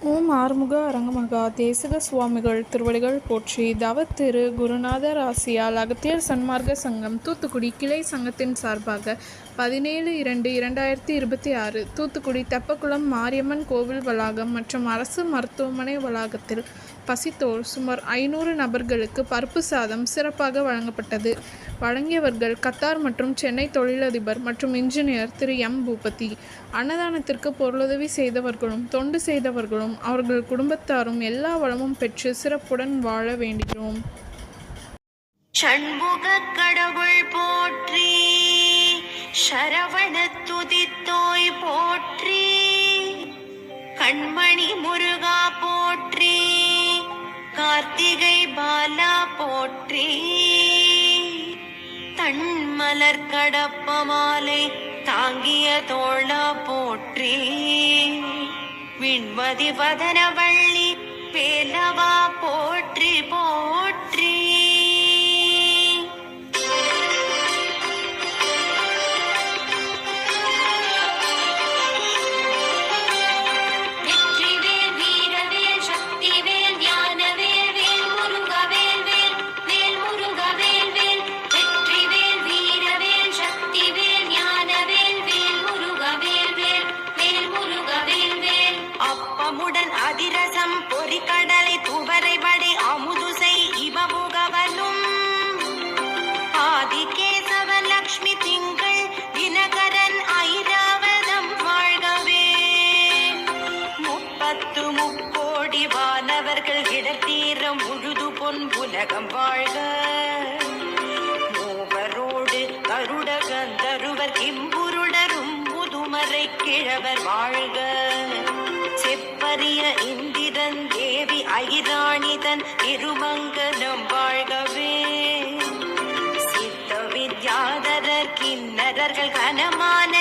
ஓம் ஆறுமுக அரங்கமகா தேசிக சுவாமிகள் திருவடிகள் போற்றி. தவத்திரு குருநாதர் ஆசியால் அகத்தியர் சன்மார்க்க சங்கம் தூத்துக்குடி கிளை சங்கத்தின் சார்பாக 17/2/2026 தூத்துக்குடி தெப்பக்குளம் மாரியம்மன் கோவில் வளாகம் மற்றும் அரசு மருத்துவமனை வளாகத்தில் பசித்தோர் சுமார் 500 நபர்களுக்கு பருப்பு சாதம் சிறப்பாக வழங்கப்பட்டது. வழங்கியவர்கள் கத்தார் மற்றும் சென்னை தொழிலதிபர் மற்றும் இன்ஜினியர் திரு எம். பூபதி. அன்னதானத்திற்கு பொருளுதவி செய்தவர்களும் தொண்டு செய்தவர்களும் அவர்கள் குடும்பத்தாரும் எல்லா வளமும் பெற்று சிறப்புடன் வாழ வேண்டுகிறோம். ஷண்முக கடவுள் போற்றி, சரவண துதித்தோய் போற்றி, கண்மணி முருகா போற்றி, கார்த்திகை பாலா போற்றி, தன்மலர் கடப்ப மாலை தாங்கிய தோளா போற்றி, விண்மதி வதனவள்ளி வேலவா போற்றி போற்றி. அதிரசம் பொறிக்கடலை துவரை வடை அமுதுசை இவமுகவனும் ஆதிகேசவன் லக்ஷ்மி திங்கள் தினகரன் ஐராவதம் வாழ்கவே. 30 முக்கோடி வானவர்கள் இடத்தீரம் முழுது பொன் உலகம் வாழ்க. மூவரோடு கருட கந்தருவர் இம்புருடரும் முதுமறை கிழவர் வாழ்க. செப்பரிய இந்திரன் தேவி ஐராணிதன் திருமங்கலம் வாழ்கவே. சித்த வித்யாதரர் கிண்ணறர்கள் கனமான